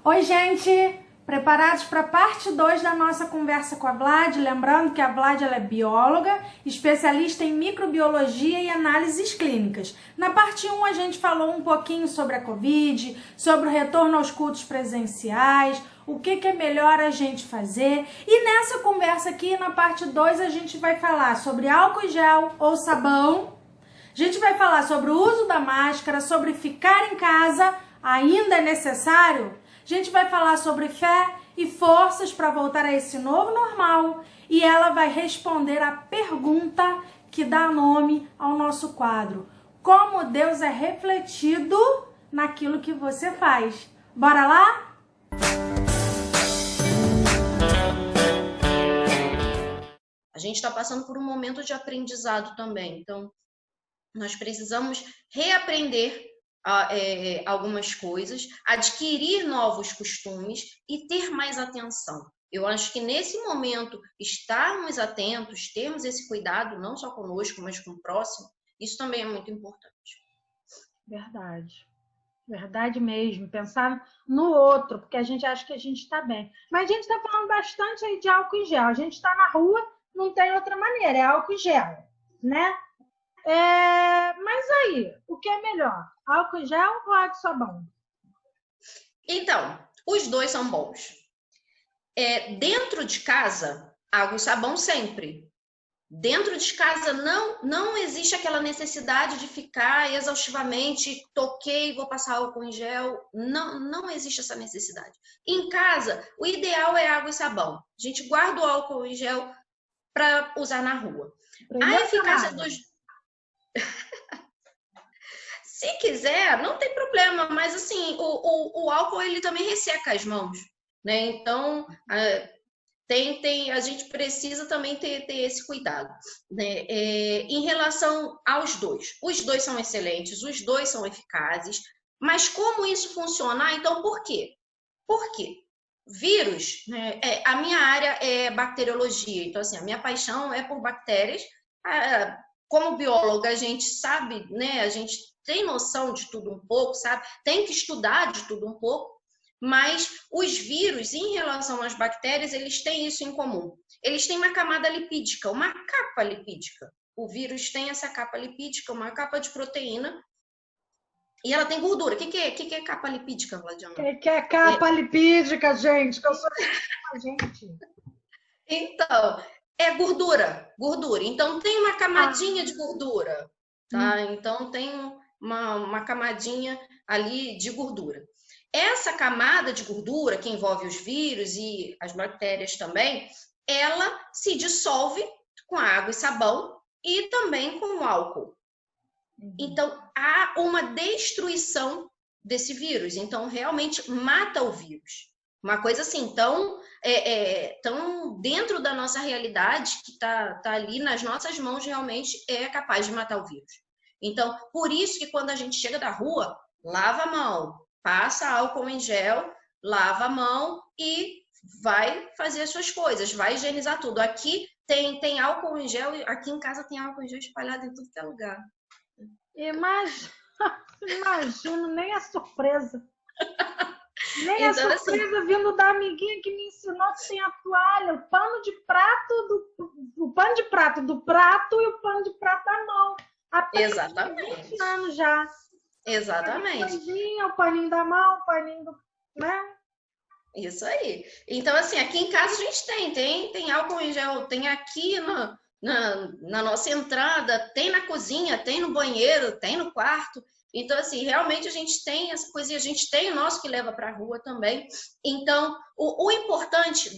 Oi, gente! Preparados para a parte 2 da nossa conversa com a Vlad? Lembrando que a Vlad ela é bióloga, especialista em microbiologia e análises clínicas. Na parte 1 a gente falou um pouquinho sobre a Covid, sobre o retorno aos cultos presenciais, o que é melhor a gente fazer. E nessa conversa aqui, na parte 2, a gente vai falar sobre álcool em gel ou sabão. A gente vai falar sobre o uso da máscara, sobre ficar em casa, ainda é necessário? A gente vai falar sobre fé e forças para voltar a esse novo normal e ela vai responder a pergunta que dá nome ao nosso quadro: como Deus é refletido naquilo que você faz. Bora lá? A gente está passando por um momento de aprendizado também, então nós precisamos reaprender algumas coisas, adquirir novos costumes e ter mais atenção. Eu acho que nesse momento, estarmos atentos, termos esse cuidado, não só conosco, mas com o próximo, isso também é muito importante. Verdade. Verdade mesmo. Pensar no outro, porque a gente acha que a gente está bem. Mas a gente está falando bastante aí de álcool em gel. A gente está na rua, não tem outra maneira, é álcool em gel, né? Mas aí, o que é melhor? Álcool em gel ou água e sabão? Então, os dois são bons. Dentro de casa, água e sabão sempre. Dentro de casa não existe aquela necessidade de ficar exaustivamente, toquei, vou passar álcool em gel. Não existe essa necessidade. Em casa, o ideal é água e sabão. A gente guarda o álcool em gel para usar na rua. A eficácia dos... Se quiser, não tem problema, mas assim, o álcool ele também resseca as mãos, né? Então, a gente precisa também ter esse cuidado, né? Em relação aos dois, os dois são excelentes, os dois são eficazes, mas como isso funciona? Então, por quê? Por quê? Vírus, né? A minha área é bacteriologia, então assim, a minha paixão é por bactérias. Como bióloga, a gente sabe, né? A gente tem noção de tudo um pouco, sabe? Tem que estudar de tudo um pouco. Mas os vírus, em relação às bactérias, eles têm isso em comum. Eles têm uma camada lipídica, uma capa lipídica. O vírus tem essa capa lipídica, uma capa de proteína, e ela tem gordura. O que é capa lipídica, Vladiana? O que é capa lipídica, gente? Que eu sou gente. Então, é gordura. Então, tem uma camadinha de gordura, tá? Então, tem uma camadinha ali de gordura. Essa camada de gordura, que envolve os vírus e as bactérias também, ela se dissolve com água e sabão e também com o álcool. Então, há uma destruição desse vírus. Então, realmente mata o vírus. Uma coisa assim, tão dentro da nossa realidade, que tá ali nas nossas mãos, realmente é capaz de matar o vírus. Então, por isso que quando a gente chega da rua, lava a mão, passa álcool em gel, lava a mão e vai fazer as suas coisas, vai higienizar tudo. Aqui tem álcool em gel, aqui em casa tem álcool em gel espalhado em tudo que é lugar. Imagino, nem a surpresa. Nem então, a surpresa assim, vindo da amiguinha que me ensinou que tem a toalha, o pano de prato do prato e o pano de prato da mão. Exatamente. 20 anos já. Exatamente. O paninho da mão, o paninho do... né? Isso aí. Então, assim, aqui em casa a gente tem álcool em gel, tem aqui na nossa entrada, tem na cozinha, tem no banheiro, tem no quarto. Então, assim, realmente a gente tem essa coisa e a gente tem o nosso que leva para a rua também. Então, o importante,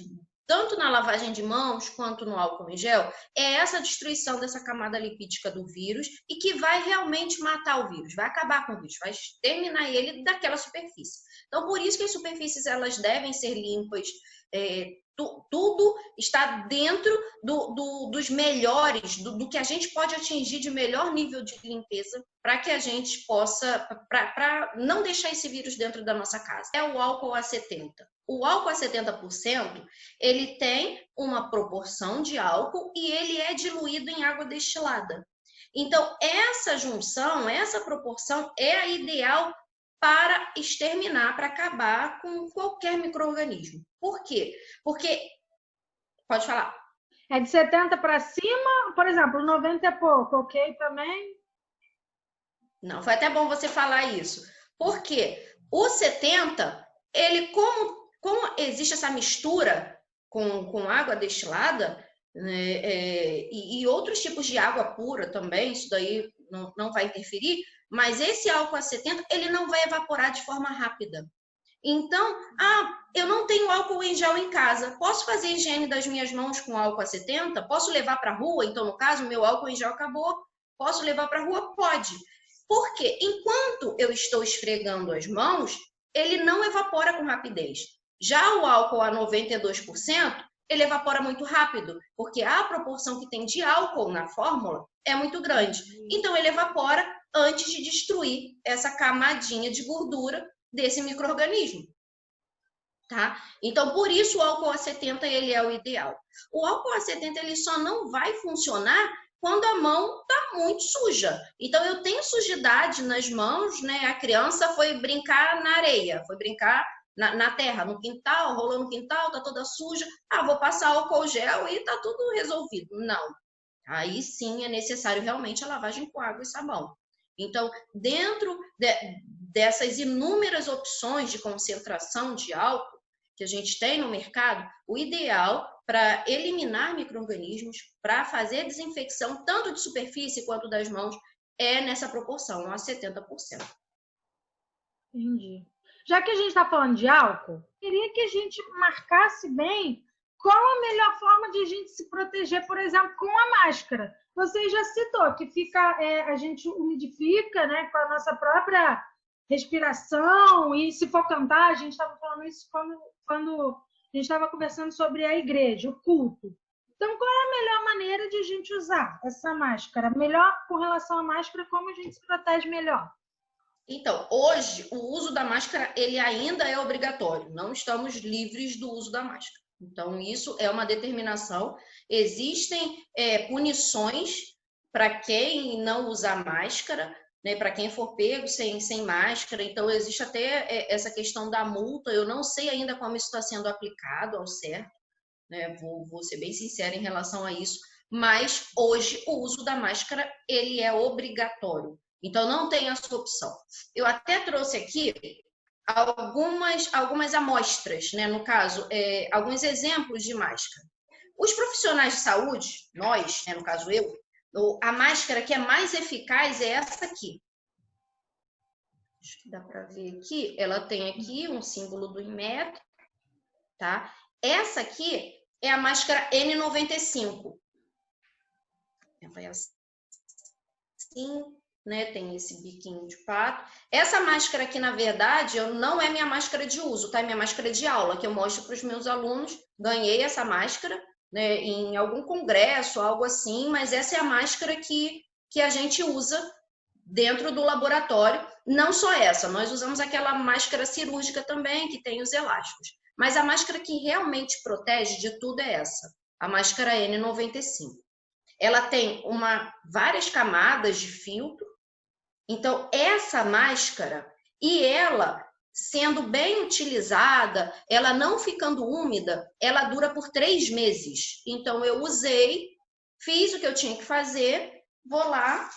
tanto na lavagem de mãos quanto no álcool em gel, é essa destruição dessa camada lipídica do vírus e que vai realmente matar o vírus, vai acabar com o vírus, vai exterminar ele daquela superfície. Então, por isso que as superfícies elas devem ser limpas, tudo está dentro dos melhores, do que a gente pode atingir de melhor nível de limpeza para que a gente possa, para não deixar esse vírus dentro da nossa casa. É o álcool a 70%. O álcool a 70%, ele tem uma proporção de álcool e ele é diluído em água destilada. Então, essa junção, essa proporção é a ideal para exterminar, para acabar com qualquer micro-organismo. Por quê? Porque, pode falar. É de 70 para cima, por exemplo, 90 é pouco, ok também? Não, foi até bom você falar isso. Porque o 70, ele, como existe essa mistura com água destilada, né, e outros tipos de água pura também, isso daí não vai interferir, mas esse álcool a 70, ele não vai evaporar de forma rápida. Então, eu não tenho álcool em gel em casa. Posso fazer higiene das minhas mãos com álcool a 70? Posso levar para a rua? Então, no caso, meu álcool em gel acabou. Posso levar para a rua? Pode. Porque enquanto eu estou esfregando as mãos, ele não evapora com rapidez. Já o álcool a 92%, ele evapora muito rápido, porque a proporção que tem de álcool na fórmula é muito grande. Então, ele evapora antes de destruir essa camadinha de gordura desse micro-organismo. Tá? Então, por isso o álcool a 70 ele é o ideal. O álcool a 70 ele só não vai funcionar quando a mão está muito suja. Então, eu tenho sujidade nas mãos, né? A criança foi brincar na areia, foi brincar na terra, no quintal, rolou no quintal, tá toda suja. Vou passar álcool gel e tá tudo resolvido. Não. Aí sim é necessário realmente a lavagem com água e sabão. Então, dentro dessas inúmeras opções de concentração de álcool que a gente tem no mercado, o ideal para eliminar micro-organismos, para fazer desinfecção tanto de superfície quanto das mãos, é nessa proporção, a 70%. Entendi. Já que a gente está falando de álcool, queria que a gente marcasse bem qual a melhor forma de a gente se proteger, por exemplo, com a máscara. Você já citou que a gente umidifica, né, com a nossa própria respiração, e se for cantar, a gente estava falando isso quando a gente estava conversando sobre a igreja, o culto. Então, qual é a melhor maneira de a gente usar essa máscara? Melhor com relação à máscara, como a gente se protege melhor? Então, hoje, o uso da máscara, ele ainda é obrigatório. Não estamos livres do uso da máscara. Então, isso é uma determinação. Existem punições para quem não usar máscara, né, para quem for pego sem máscara. Então, existe até essa questão da multa. Eu não sei ainda como isso está sendo aplicado ao certo, né? Vou ser bem sincera em relação a isso. Mas, hoje, o uso da máscara, ele é obrigatório. Então, não tem essa opção. Eu até trouxe aqui algumas amostras, né? No caso, alguns exemplos de máscara. Os profissionais de saúde, nós, né? No caso eu, a máscara que é mais eficaz é essa aqui. Acho que dá para ver aqui. Ela tem aqui um símbolo do Inmetro, tá? Essa aqui é a máscara N95. Ela é assim, né? Tem esse biquinho de pato. Essa máscara aqui, na verdade, não é minha máscara de uso, tá? É minha máscara de aula, que eu mostro para os meus alunos. Ganhei essa máscara, né, em algum congresso, algo assim, mas essa é a máscara que a gente usa dentro do laboratório. Não só essa, nós usamos aquela máscara cirúrgica também, que tem os elásticos. Mas a máscara que realmente protege de tudo é essa, a máscara N95. Ela tem várias camadas de filtro. Então, essa máscara, e ela sendo bem utilizada, ela não ficando úmida, ela dura por 3 meses. Então, eu usei, fiz o que eu tinha que fazer, vou lá,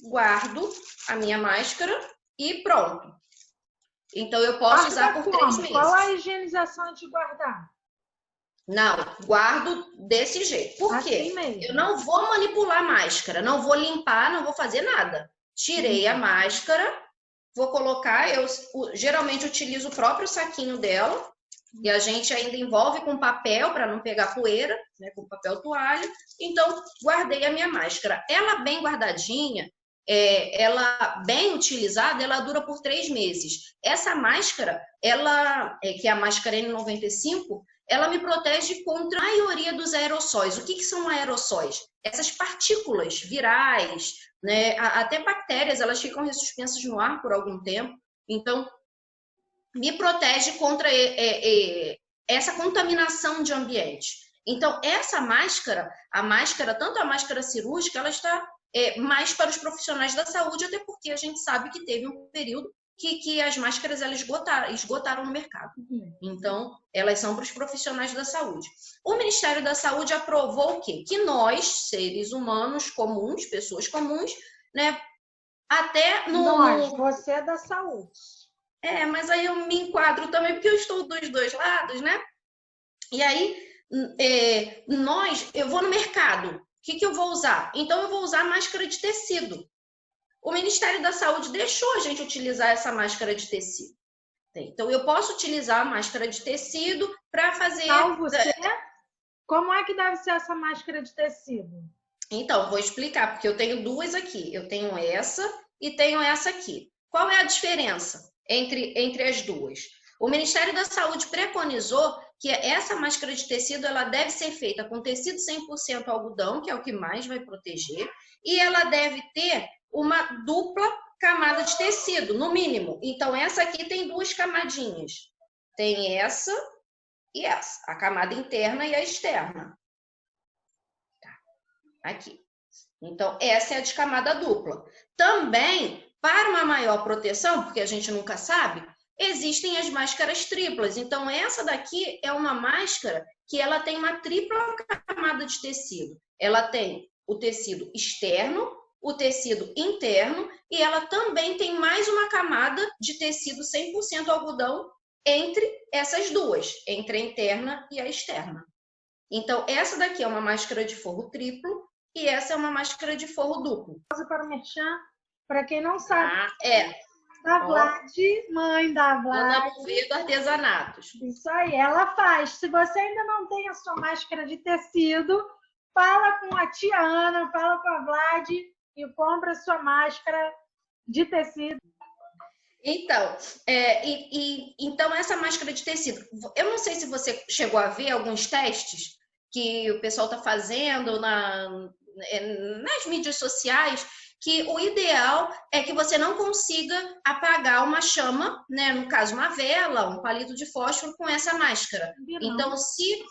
guardo a minha máscara e pronto. Então, eu posso usar por 3 meses. Qual a higienização de guardar? Não, guardo desse jeito. Por quê? Assim mesmo. Eu não vou manipular a máscara, não vou limpar, não vou fazer nada. Tirei a máscara, vou colocar, eu geralmente utilizo o próprio saquinho dela, e a gente ainda envolve com papel para não pegar poeira, né, com papel toalha. Então, guardei a minha máscara. Ela bem guardadinha, ela bem utilizada, ela dura por 3 meses. Essa máscara, que é a máscara N95, ela me protege contra a maioria dos aerossóis. O que são aerossóis? Essas partículas virais, né? Até bactérias, elas ficam suspensas no ar por algum tempo. Então, me protege contra essa contaminação de ambiente. Então, essa máscara, tanto a máscara cirúrgica, ela está mais para os profissionais da saúde, até porque a gente sabe que teve um período que as máscaras elas esgotaram no mercado. Então, elas são para os profissionais da saúde. O Ministério da Saúde aprovou o quê? Que nós, seres humanos comuns, pessoas comuns, né, até você é da saúde. Mas aí eu me enquadro também, porque eu estou dos dois lados, né? E aí, eu vou no mercado, o que eu vou usar? Então, eu vou usar máscara de tecido. O Ministério da Saúde deixou a gente utilizar essa máscara de tecido. Então, eu posso utilizar a máscara de tecido para fazer... Como é que deve ser essa máscara de tecido? Então, vou explicar, porque eu tenho duas aqui. Eu tenho essa e tenho essa aqui. Qual é a diferença entre as duas? O Ministério da Saúde preconizou que essa máscara de tecido ela deve ser feita com tecido 100% algodão, que é o que mais vai proteger, e ela deve ter uma dupla camada de tecido, no mínimo. Então, essa aqui tem duas camadinhas. Tem essa e essa, a camada interna e a externa. Tá. Aqui. Então, essa é a de camada dupla. Também, para uma maior proteção, porque a gente nunca sabe, existem as máscaras triplas. Então, essa daqui é uma máscara que ela tem uma tripla camada de tecido. Ela tem o tecido externo, o tecido interno, e ela também tem mais uma camada de tecido 100% algodão entre essas duas, entre a interna e a externa. Então, essa daqui é uma máscara de forro triplo e essa é uma máscara de forro duplo. Para o merchan, para quem não sabe, da Vlad, mãe da Vlad. Ana Movedo Artesanatos. Isso aí, ela faz. Se você ainda não tem a sua máscara de tecido, fala com a tia Ana, fala com a Vlad e compra a sua máscara de tecido. Então, então essa máscara de tecido, eu não sei se você chegou a ver alguns testes que o pessoal está fazendo nas mídias sociais, que o ideal é que você não consiga apagar uma chama, né? No caso, uma vela, um palito de fósforo com essa máscara. Então, se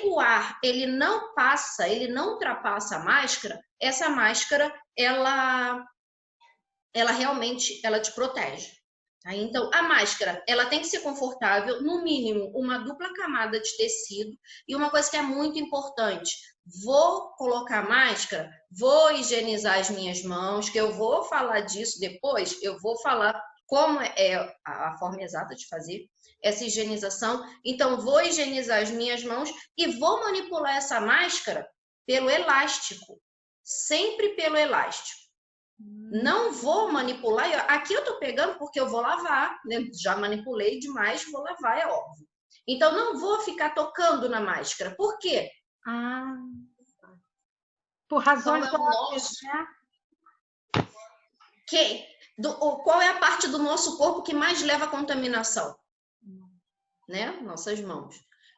o ar ele não passa, ele não ultrapassa a máscara, essa máscara, ela realmente te protege. Tá? Então, a máscara, ela tem que ser confortável, no mínimo, uma dupla camada de tecido. E uma coisa que é muito importante, vou colocar máscara, vou higienizar as minhas mãos, que eu vou falar disso depois, eu vou falar como é a forma exata de fazer essa higienização. Então, vou higienizar as minhas mãos e vou manipular essa máscara pelo elástico, sempre pelo elástico. Não vou manipular, aqui eu tô pegando porque eu vou lavar, né? Já manipulei demais, vou lavar, é óbvio. Então, não vou ficar tocando na máscara. Por quê? Por razões óbvias, né? Qual é a parte do nosso corpo que mais leva a contaminação? Né? Nossas mãos.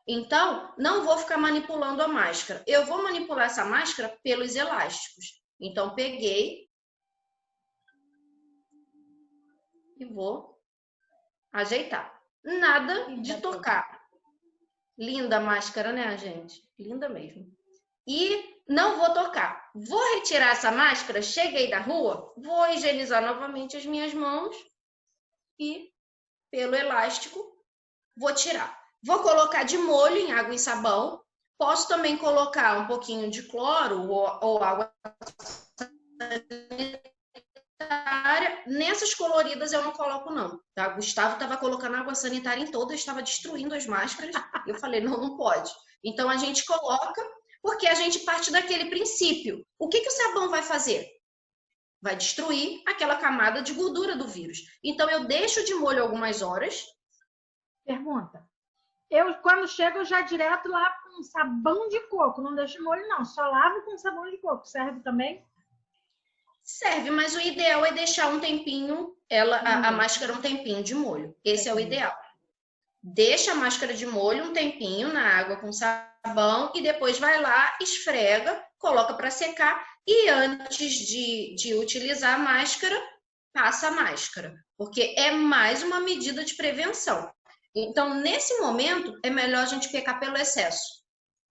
Então, não vou ficar manipulando a máscara. Eu vou manipular essa máscara pelos elásticos. Então, peguei e vou ajeitar. Nada de tocar. Linda a máscara, né, gente? Linda mesmo. E não vou tocar. Vou retirar essa máscara, cheguei da rua, vou higienizar novamente as minhas mãos e, pelo elástico, vou tirar. Vou colocar de molho em água e sabão. Posso também colocar um pouquinho de cloro ou água sanitária. Nessas coloridas eu não coloco, não. Tá? Gustavo estava colocando água sanitária em todas, estava destruindo as máscaras. Eu falei, não pode. Então a gente coloca, porque a gente parte daquele princípio. O que o sabão vai fazer? Vai destruir aquela camada de gordura do vírus. Então eu deixo de molho algumas horas. Pergunta. Quando chego, eu já direto lá com sabão de coco. Não deixo molho, não. Só lavo com sabão de coco. Serve também? Serve, mas o ideal é deixar um tempinho, a máscara um tempinho de molho. Esse é o ideal. Deixa a máscara de molho um tempinho na água com sabão e depois vai lá, esfrega, coloca para secar e antes de utilizar a máscara, passa a máscara. Porque é mais uma medida de prevenção. Então, nesse momento, é melhor a gente pecar pelo excesso.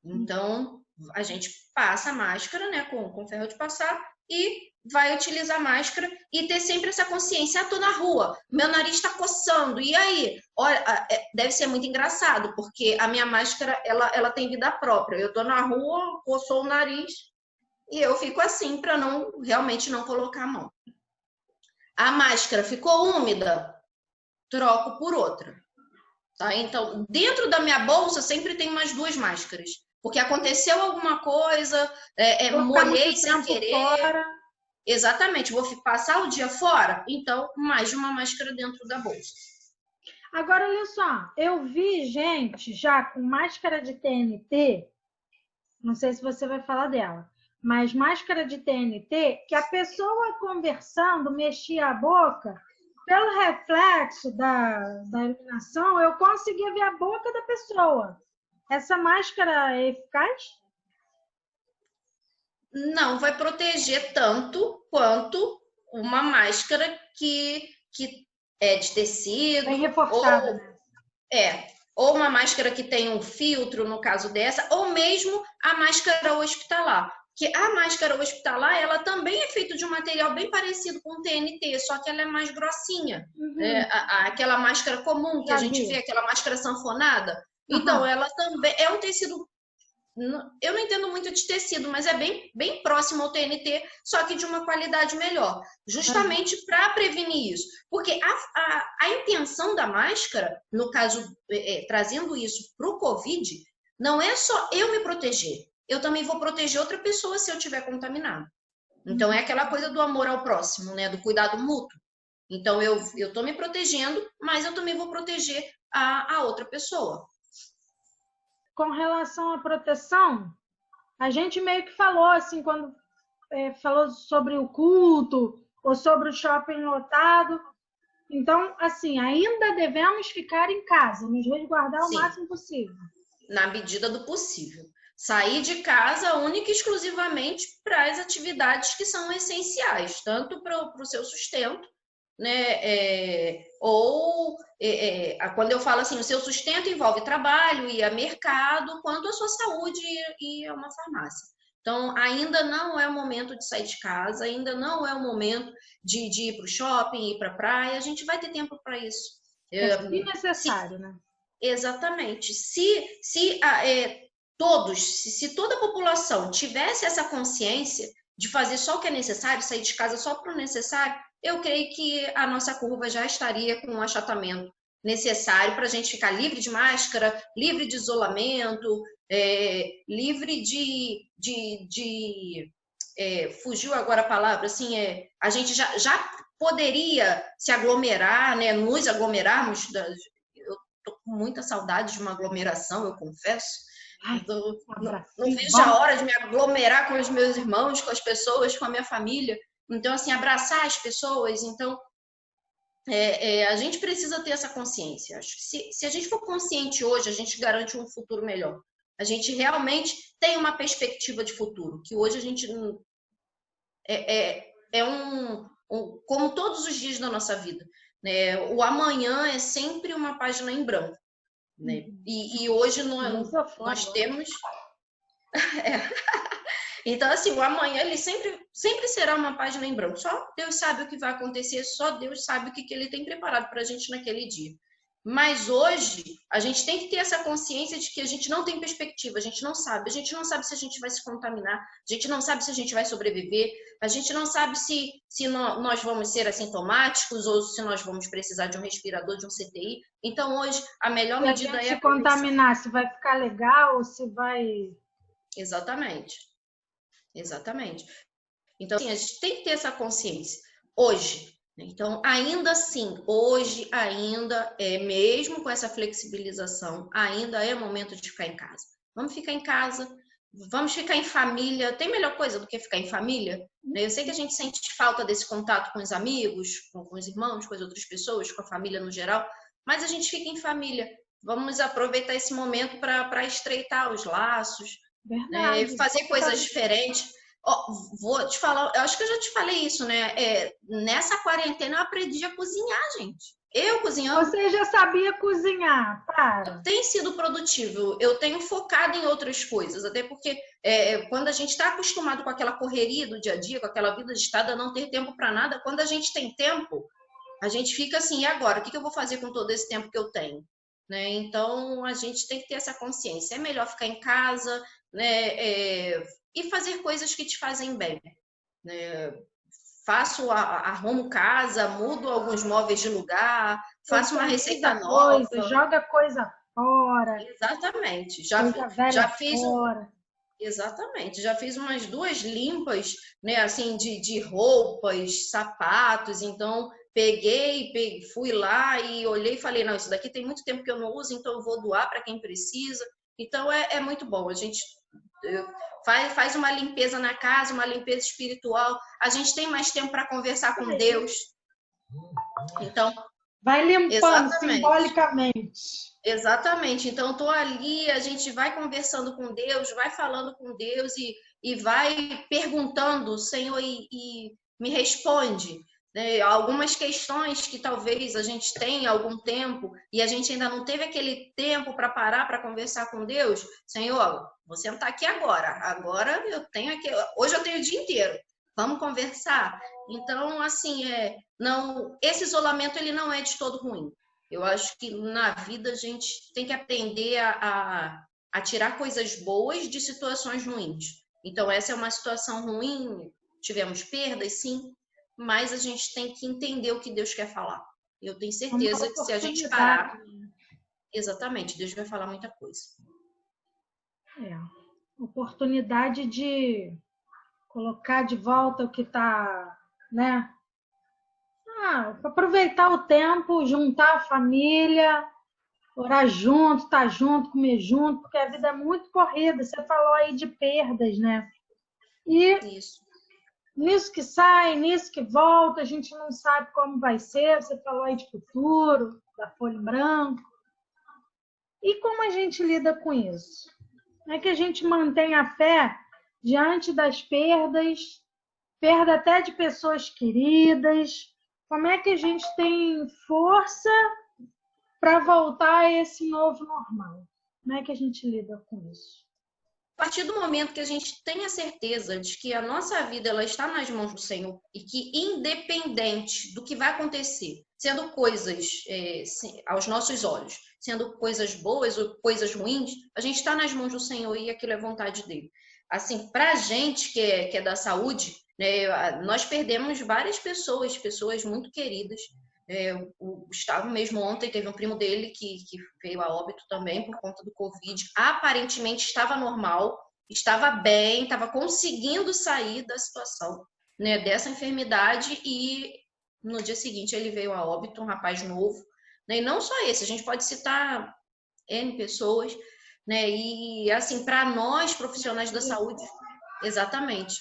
Então, a gente passa a máscara, né, com ferro de passar e vai utilizar máscara e ter sempre essa consciência. Ah, tô na rua, meu nariz está coçando, e aí? Olha, deve ser muito engraçado, porque a minha máscara, ela tem vida própria. Eu tô na rua, coçou o nariz, e eu fico assim, para realmente não colocar a mão. A máscara ficou úmida, troco por outra. Tá? Então, dentro da minha bolsa, sempre tem umas 2 máscaras. Porque aconteceu alguma coisa, molhei sem querer. Fora. Exatamente, vou passar o dia fora, então mais de uma máscara dentro da bolsa. Agora, olha só, eu vi gente já com máscara de TNT, não sei se você vai falar dela, mas máscara de TNT, que a pessoa conversando, mexia a boca, pelo reflexo da iluminação, eu conseguia ver a boca da pessoa. Essa máscara é eficaz? Não vai proteger tanto quanto uma máscara que é de tecido. Bem reforçada, né? Ou uma máscara que tem um filtro, no caso dessa, ou mesmo a máscara hospitalar. Que a máscara hospitalar, ela também é feita de um material bem parecido com o TNT, só que ela é mais grossinha. Uhum. Aquela máscara comum que a gente vê, aquela máscara sanfonada. Uhum. Então, ela também é um tecido... Eu não entendo muito de tecido, mas é bem próximo ao TNT, só que de uma qualidade melhor. Justamente para prevenir isso. Porque a intenção da máscara, no caso, trazendo isso para o Covid, não é só eu me proteger. Eu também vou proteger outra pessoa se eu estiver contaminado. Então, é aquela coisa do amor ao próximo, né? Do cuidado mútuo. Então, eu estou me protegendo, mas eu também vou proteger a outra pessoa. Com relação à proteção, a gente meio que falou, assim, quando falou sobre o culto ou sobre o shopping lotado. Então, assim, ainda devemos ficar em casa, nos resguardar o máximo possível. Na medida do possível. Sair de casa única e exclusivamente para as atividades que são essenciais, tanto para o seu sustento, né? Quando eu falo assim, o seu sustento envolve trabalho, ir a mercado, quanto a sua saúde e a uma farmácia. Então, ainda não é o momento de sair de casa, ainda não é o momento de ir para o shopping, ir para a praia, a gente vai ter tempo para isso. É necessário, né? Exatamente. Se toda a população tivesse essa consciência de fazer só o que é necessário, sair de casa só para o necessário, eu creio que a nossa curva já estaria com um achatamento necessário para a gente ficar livre de máscara, livre de isolamento, livre fugiu agora a palavra, assim, a gente já poderia se aglomerar, né, nos aglomerarmos. Eu tô com muita saudade de uma aglomeração, eu confesso. Não vejo a hora de me aglomerar com os meus irmãos, com as pessoas, com a minha família. Então, assim, abraçar as pessoas. Então, a gente precisa ter essa consciência. Acho que se a gente for consciente hoje, a gente garante um futuro melhor. A gente realmente tem uma perspectiva de futuro, que hoje a gente como todos os dias da nossa vida, né? O amanhã é sempre uma página em branco, né? E hoje nós temos... Então, assim, o amanhã ele sempre será uma página em branco. Só Deus sabe o que vai acontecer, só Deus sabe o que ele tem preparado para a gente naquele dia. Mas hoje, a gente tem que ter essa consciência de que a gente não tem perspectiva, a gente não sabe. A gente não sabe se a gente vai se contaminar, a gente não sabe se a gente vai sobreviver, a gente não sabe se nós vamos ser assintomáticos ou se nós vamos precisar de um respirador, de um CTI. Então, hoje, a melhor medida é... Se contaminar, se vai ficar legal ou se vai... Exatamente. Então, assim, a gente tem que ter essa consciência. Hoje, então, ainda assim, hoje ainda mesmo com essa flexibilização, ainda é momento de ficar em casa. Vamos ficar em casa, vamos ficar em família. Tem melhor coisa do que ficar em família? Eu sei que a gente sente falta desse contato com os amigos, com os irmãos, com as outras pessoas, com a família no geral, mas a gente fica em família. Vamos aproveitar esse momento para estreitar os laços, fazer coisas diferentes. Vou te falar, eu acho que eu já te falei isso, né? Nessa quarentena eu aprendi a cozinhar, gente. Eu cozinhando Você já sabia cozinhar, para. tem sido produtivo. Eu tenho focado em outras coisas, até porque quando a gente está acostumado com aquela correria do dia a dia, com aquela vida agitada, não ter tempo para nada, quando a gente tem tempo, a gente fica assim, e agora? O que eu vou fazer com todo esse tempo que eu tenho? Né? Então, a gente tem que ter essa consciência. É melhor ficar em casa, né? E fazer coisas que te fazem bem. Né? Arrumo casa, mudo alguns móveis de lugar, faço uma receita nova. Coisa, joga coisa fora. Exatamente. Coisa velha Já fiz fora. Exatamente, já fiz umas 2 limpas, né, assim, de roupas, sapatos, então fui lá e olhei e falei, não, isso daqui tem muito tempo que eu não uso, então eu vou doar para quem precisa. Então é muito bom, a gente faz uma limpeza na casa, uma limpeza espiritual, a gente tem mais tempo para conversar com Deus. Então, vai limpando exatamente. Simbolicamente. Exatamente. Então, estou ali, a gente vai conversando com Deus, vai falando com Deus e vai perguntando, Senhor, e me responde. Né? Algumas questões que talvez a gente tenha algum tempo e a gente ainda não teve aquele tempo para parar para conversar com Deus. Senhor, vou sentar aqui agora. Agora eu tenho aqui, hoje eu tenho o dia inteiro. Vamos conversar. Então, assim, não, esse isolamento ele não é de todo ruim. Eu acho que na vida a gente tem que aprender a tirar coisas boas de situações ruins. Então, essa é uma situação ruim, tivemos perdas, sim, mas a gente tem que entender o que Deus quer falar. Eu tenho certeza que se a gente parar, exatamente, Deus vai falar muita coisa. Oportunidade de colocar de volta o que está, né? Aproveitar o tempo, juntar a família, orar junto, estar junto, comer junto, porque a vida é muito corrida. Você falou aí de perdas, né? E isso. Nisso que sai, nisso que volta, a gente não sabe como vai ser. Você falou aí de futuro, da folha em branco. E como a gente lida com isso? Como é que a gente mantém a fé diante das perdas, perda até de pessoas queridas? Como é que a gente tem força para voltar a esse novo normal? Como é que a gente lida com isso? A partir do momento que a gente tem a certeza de que a nossa vida ela está nas mãos do Senhor e que independente do que vai acontecer, sendo coisas aos nossos olhos, sendo coisas boas ou coisas ruins, a gente está nas mãos do Senhor e aquilo é vontade dele. Assim, para a gente que é da saúde, né, nós perdemos várias pessoas muito queridas. O Gustavo mesmo ontem teve um primo dele que veio a óbito também por conta do Covid. Aparentemente estava normal, estava bem, estava conseguindo sair da situação, né, dessa enfermidade e no dia seguinte ele veio a óbito, um rapaz novo. Né, e não só esse, a gente pode citar N pessoas, né, e assim, para nós profissionais da saúde, exatamente.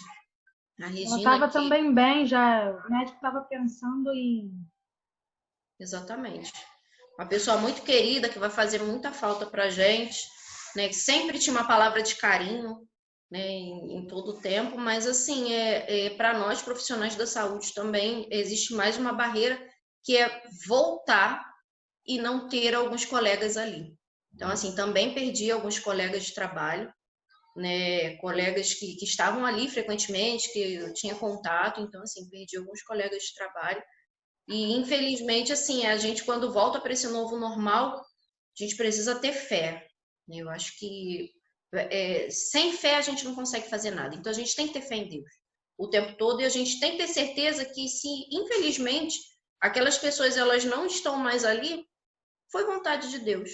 A Regina, ela estava também bem, já o médico estava pensando em... Exatamente. Uma pessoa muito querida que vai fazer muita falta para a gente, né? Que sempre tinha uma palavra de carinho, né? Em todo o tempo, mas assim, para nós profissionais da saúde também existe mais uma barreira que é voltar e não ter alguns colegas ali. Então, assim, também perdi alguns colegas de trabalho, né? Colegas que estavam ali frequentemente, que eu tinha contato, então, assim, perdi alguns colegas de trabalho. E, infelizmente, assim, a gente, quando volta para esse novo normal, a gente precisa ter fé. Eu acho que sem fé a gente não consegue fazer nada. Então, a gente tem que ter fé em Deus o tempo todo e a gente tem que ter certeza que, se, infelizmente, aquelas pessoas elas não estão mais ali, foi vontade de Deus.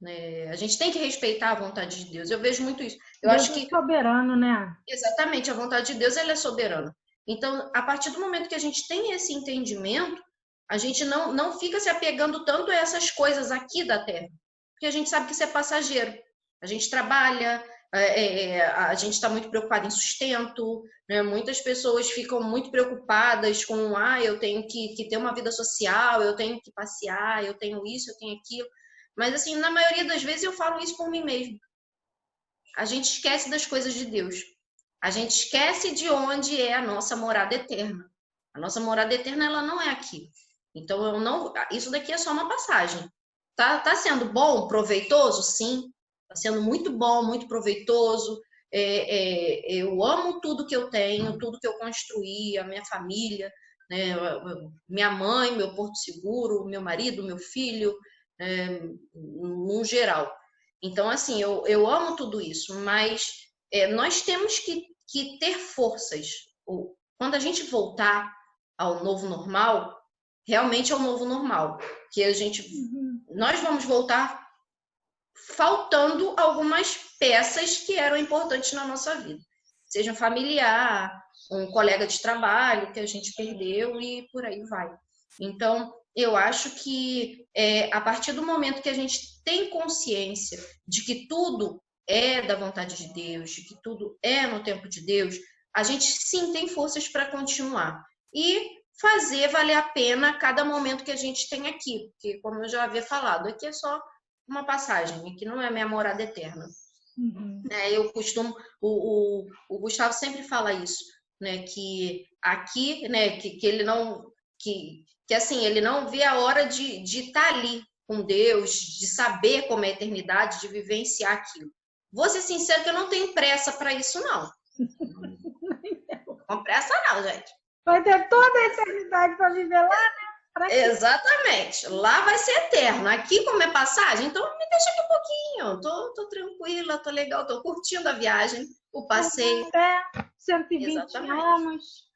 Né? A gente tem que respeitar a vontade de Deus. Eu vejo muito isso. Eu Deus acho que é soberano, né? Exatamente, a vontade de Deus ela é soberana. Então, a partir do momento que a gente tem esse entendimento, a gente não fica se apegando tanto a essas coisas aqui da Terra, porque a gente sabe que isso é passageiro. A gente trabalha, a gente está muito preocupado em sustento, né? Muitas pessoas ficam muito preocupadas com, eu tenho que ter uma vida social, eu tenho que passear, eu tenho isso, eu tenho aquilo. Mas, assim, na maioria das vezes eu falo isso por mim mesmo. A gente esquece das coisas de Deus. A gente esquece de onde é a nossa morada eterna. A nossa morada eterna ela não é aqui. Então, isso daqui é só uma passagem. Tá sendo bom, proveitoso? Sim. Tá sendo muito bom, muito proveitoso. Eu amo tudo que eu tenho, tudo que eu construí, a minha família, né? Minha mãe, meu porto seguro, meu marido, meu filho, no geral. Então, assim, eu amo tudo isso, mas nós temos que ter forças. Quando a gente voltar ao novo normal, realmente é o novo normal, que nós vamos voltar faltando algumas peças que eram importantes na nossa vida, seja um familiar, um colega de trabalho que a gente perdeu e por aí vai. Então, eu acho que a partir do momento que a gente tem consciência de que tudo é da vontade de Deus, de que tudo é no tempo de Deus, a gente sim tem forças para continuar e fazer valer a pena cada momento que a gente tem aqui, porque como eu já havia falado, aqui é só uma passagem, aqui não é minha morada eterna. Uhum. Eu costumo, o Gustavo sempre fala isso, né, que aqui, né, que ele não, que assim, ele não vê a hora de estar ali com Deus, de saber como é a eternidade, de vivenciar aquilo. Vou ser sincero que eu não tenho pressa para isso, não. Com pressa não, gente. Vai ter toda a eternidade para viver lá, né? Exatamente. Lá vai ser eterno. Aqui, como é passagem, então me deixa aqui um pouquinho. Tô tranquila, tô legal, tô curtindo a viagem, o passeio. Até 120 Exatamente. anos.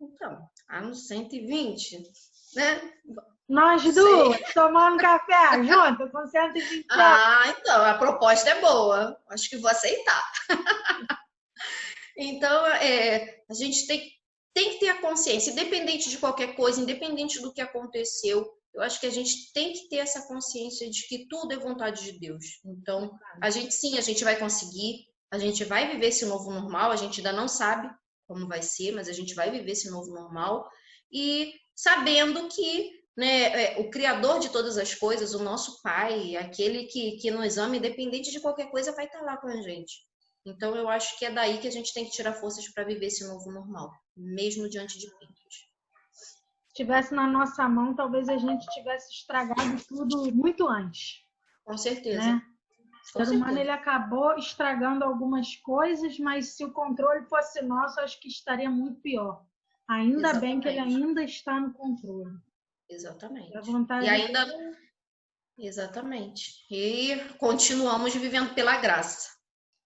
Então, anos 120, né? Nós duas tomando café junto com 120 anos. Então, a proposta é boa. Acho que vou aceitar. Então, a gente tem que ter a consciência, independente de qualquer coisa, independente do que aconteceu, eu acho que a gente tem que ter essa consciência de que tudo é vontade de Deus. Então, a gente vai conseguir, a gente vai viver esse novo normal, a gente ainda não sabe como vai ser, mas a gente vai viver esse novo normal e sabendo que, né, o Criador de todas as coisas, o nosso Pai, aquele que nos ama, independente de qualquer coisa, vai estar lá com a gente. Então, eu acho que é daí que a gente tem que tirar forças para viver esse novo normal, mesmo diante de perdas. Se tivesse na nossa mão, talvez a gente tivesse estragado tudo muito antes. Com certeza. Né? O ser humano ele acabou estragando algumas coisas, mas se o controle fosse nosso, acho que estaria muito pior. Ainda Exatamente. Bem que ele ainda está no controle. Exatamente. A vontade e ainda... Exatamente. E continuamos vivendo pela graça.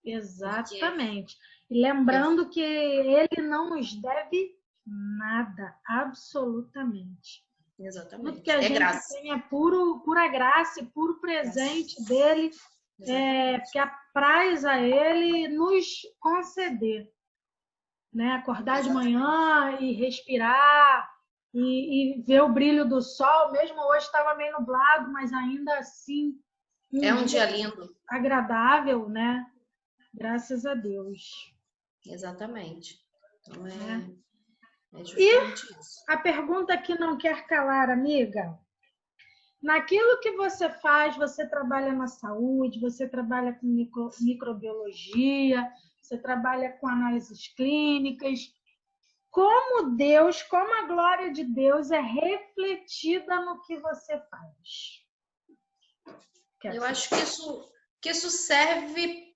Exatamente. E lembrando que ele não nos deve nada, absolutamente. Exatamente. Tudo que a gente graça. Tem é pura graça e puro presente graça. Dele, que apraz a ele nos conceder. Né? Acordar Exatamente. De manhã e respirar e ver o brilho do sol, mesmo hoje estava meio nublado, mas ainda assim um dia lindo. Agradável, né? Graças a Deus. Exatamente. Então e isso. A pergunta que não quer calar, amiga. Naquilo que você faz, você trabalha na saúde, você trabalha com microbiologia, você trabalha com análises clínicas. Como a glória de Deus é refletida no que você faz? Eu acho que isso serve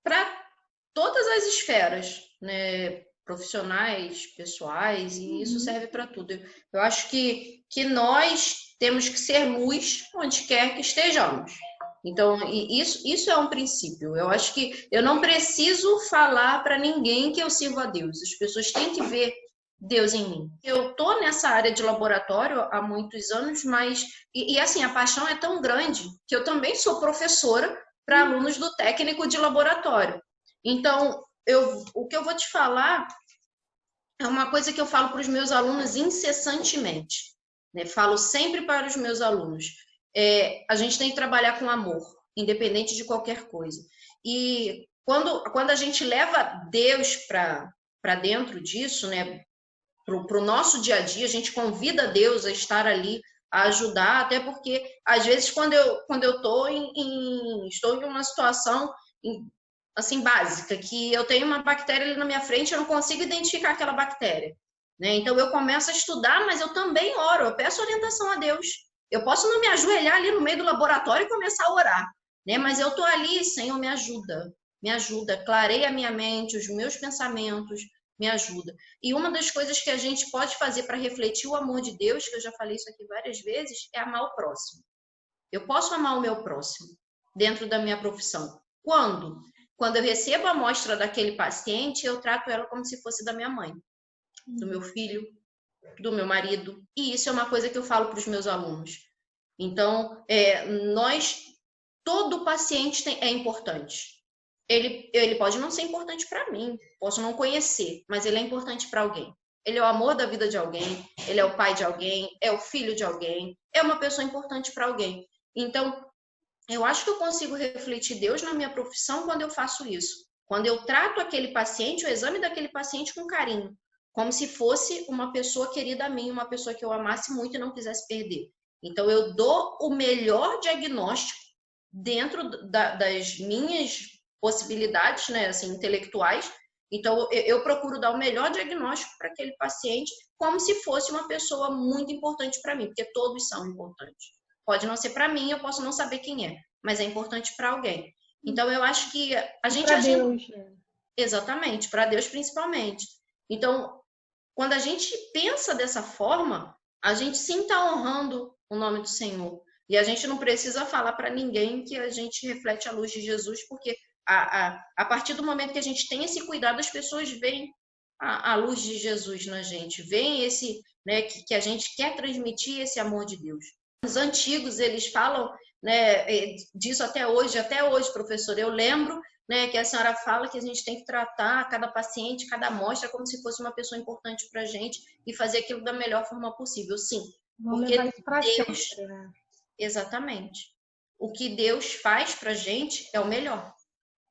para todas as esferas, né? Profissionais, pessoais, e isso serve para tudo. Eu acho que nós temos que ser luz onde quer que estejamos. Então, isso é um princípio. Eu acho que eu não preciso falar para ninguém que eu sirvo a Deus. As pessoas têm que ver Deus em mim. Eu estou nessa área de laboratório há muitos anos, mas... E assim, a paixão é tão grande que eu também sou professora para alunos do técnico de laboratório. Então, o que eu vou te falar é uma coisa que eu falo para os meus alunos incessantemente. Né? Falo sempre para os meus alunos. A gente tem que trabalhar com amor, independente de qualquer coisa. E quando a gente leva Deus para dentro disso, né? Para o nosso dia a dia, a gente convida Deus a estar ali, a ajudar, até porque, às vezes, quando eu estou em uma situação assim, básica, que eu tenho uma bactéria ali na minha frente, eu não consigo identificar aquela bactéria. né? Então eu começo a estudar, mas eu também oro, eu peço orientação a Deus. Eu posso não me ajoelhar ali no meio do laboratório e começar a orar, né? Mas eu tô ali, Senhor, me ajuda, clareia a minha mente, os meus pensamentos, me ajuda. E uma das coisas que a gente pode fazer para refletir o amor de Deus, que eu já falei isso aqui várias vezes, é amar o próximo. Eu posso amar o meu próximo dentro da minha profissão. Quando? Quando eu recebo a amostra daquele paciente, eu trato ela como se fosse da minha mãe, do meu filho, do meu marido. E isso é uma coisa que eu falo para os meus alunos. Então, todo paciente é importante. Ele pode não ser importante para mim, posso não conhecer, mas ele é importante para alguém. Ele é o amor da vida de alguém, ele é o pai de alguém, é o filho de alguém, é uma pessoa importante para alguém. Então, eu acho que eu consigo refletir Deus na minha profissão quando eu faço isso. Quando eu trato aquele paciente, o exame daquele paciente com carinho, como se fosse uma pessoa querida a mim, uma pessoa que eu amasse muito e não quisesse perder. Então, eu dou o melhor diagnóstico dentro das minhas possibilidades, né, assim, intelectuais. Então, eu procuro dar o melhor diagnóstico para aquele paciente, como se fosse uma pessoa muito importante para mim, porque todos são importantes. Pode não ser para mim, eu posso não saber quem é, mas é importante para alguém. Então, eu acho que a gente... Para Deus, né? Exatamente, para Deus principalmente. Então, quando a gente pensa dessa forma, a gente sim está honrando o nome do Senhor. E a gente não precisa falar para ninguém que a gente reflete a luz de Jesus, porque a partir do momento que a gente tem esse cuidado, as pessoas veem a luz de Jesus na gente, veem esse, né, que a gente quer transmitir esse amor de Deus. Os antigos, eles falam, né, disso até hoje, professor, eu lembro, né, que a senhora fala que a gente tem que tratar cada paciente, cada amostra como se fosse uma pessoa importante para a gente e fazer aquilo da melhor forma possível, sim. Vamos porque levar isso para Deus, sempre, né? Exatamente. O que Deus faz para a gente é o melhor.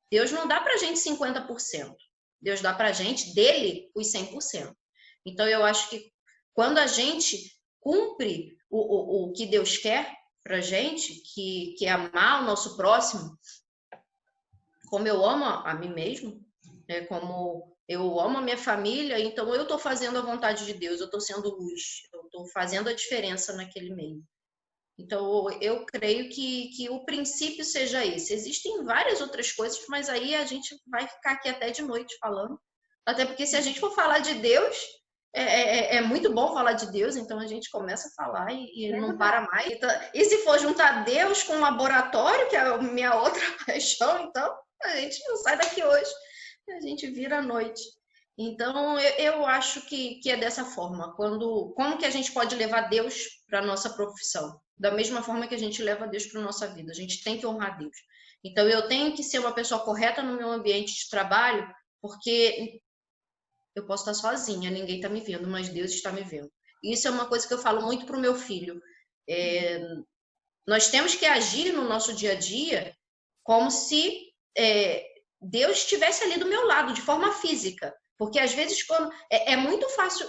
Deus não dá para a gente 50%. Deus dá para a gente, dele, os 100%. Então, eu acho que quando a gente cumpre o que Deus quer para a gente, que é amar o nosso próximo, como eu amo a mim mesmo, né? Como eu amo a minha família, então eu estou fazendo a vontade de Deus, eu estou sendo luz, eu estou fazendo a diferença naquele meio. Então, eu creio que o princípio seja esse. Existem várias outras coisas, mas aí a gente vai ficar aqui até de noite falando. Até porque se a gente for falar de Deus, é muito bom falar de Deus, então a gente começa a falar e não para mais. Então, e se for juntar Deus com um laboratório, que é a minha outra paixão, então a gente não sai daqui hoje, a gente vira à noite. Então, eu acho que é dessa forma. Como que a gente pode levar Deus para a nossa profissão? Da mesma forma que a gente leva Deus para a nossa vida. A gente tem que honrar Deus. Então, eu tenho que ser uma pessoa correta no meu ambiente de trabalho, porque eu posso estar sozinha, ninguém está me vendo, mas Deus está me vendo. E isso é uma coisa que eu falo muito para o meu filho. Nós temos que agir no nosso dia a dia como se Deus estivesse ali do meu lado, de forma física. Porque às vezes é muito fácil,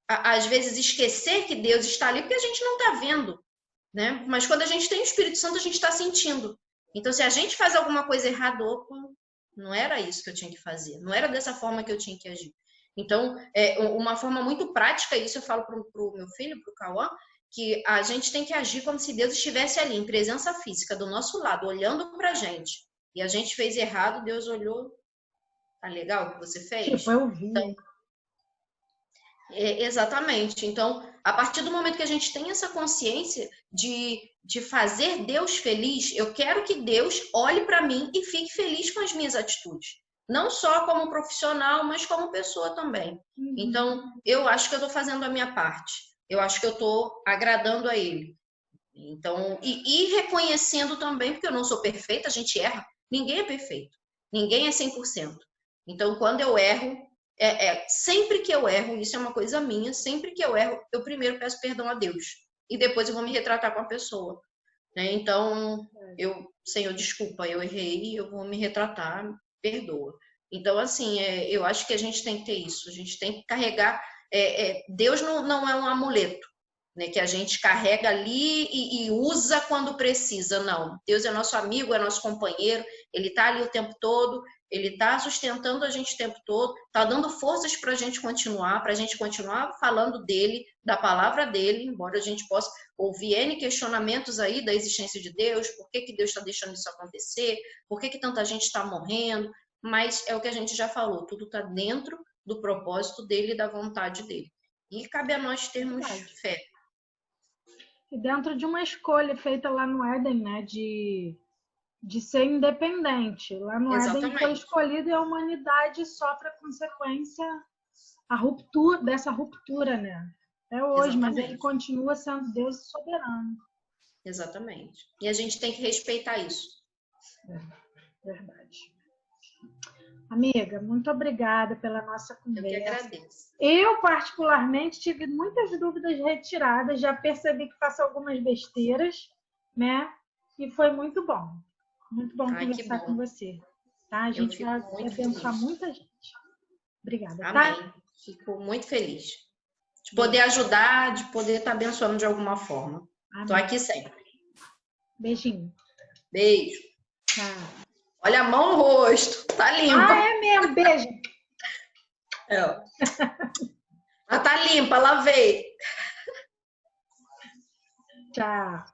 às vezes, esquecer que Deus está ali, porque a gente não está vendo. Né? Mas quando a gente tem o Espírito Santo, a gente está sentindo. Então, se a gente faz alguma coisa errada, opa, não era isso que eu tinha que fazer, não era dessa forma que eu tinha que agir. Então, uma forma muito prática, isso eu falo para o meu filho, para o Cauã, que a gente tem que agir como se Deus estivesse ali, em presença física, do nosso lado, olhando para a gente. E a gente fez errado, Deus olhou, tá legal o que você fez? Tipo, eu vi. Então, exatamente. Então, a partir do momento que a gente tem essa consciência de fazer Deus feliz, eu quero que Deus olhe para mim e fique feliz com as minhas atitudes. Não só como profissional, mas como pessoa também. Então, eu acho que eu estou fazendo a minha parte. Eu acho que eu estou agradando a Ele. Então, e reconhecendo também, porque eu não sou perfeita, a gente erra. Ninguém é perfeito. Ninguém é 100%. Então, quando eu erro, sempre que eu erro, isso é uma coisa minha, sempre que eu erro, eu primeiro peço perdão a Deus. E depois eu vou me retratar com a pessoa. Né? Então, Senhor, desculpa, eu errei, eu vou me retratar, perdoa. Então, assim, eu acho que a gente tem que ter isso. A gente tem que carregar... Deus não é um amuleto, né, que a gente carrega ali e usa quando precisa. Não. Deus é nosso amigo, é nosso companheiro, ele está ali o tempo todo. Ele está sustentando a gente o tempo todo, está dando forças para a gente continuar falando dele, da palavra dele, embora a gente possa ouvir N questionamentos aí da existência de Deus, por que Deus está deixando isso acontecer, por que tanta gente está morrendo, mas é o que a gente já falou, tudo está dentro do propósito dele e da vontade dele. E cabe a nós termos fé. E dentro de uma escolha feita lá no Éden, né, de ser independente. Lá no Éden foi escolhido e a humanidade sofre a consequência, dessa ruptura, né? Até hoje, mas ele continua sendo Deus soberano. Exatamente. E a gente tem que respeitar isso. Verdade. Amiga, muito obrigada pela nossa conversa. Eu que agradeço. Eu, particularmente, tive muitas dúvidas retiradas, já percebi que faço algumas besteiras, né? E foi muito bom. Muito bom conversar com você. Tá? A gente vai abençoar muita gente. Obrigada. Amém. Tá? Fico muito feliz de poder ajudar, de poder estar abençoando de alguma forma. Estou aqui sempre. Beijinho. Beijo. Tchau. Olha a mão no rosto. Tá limpa. Ah, é mesmo. Beijo. Mas tá limpa, lavei. Tchau.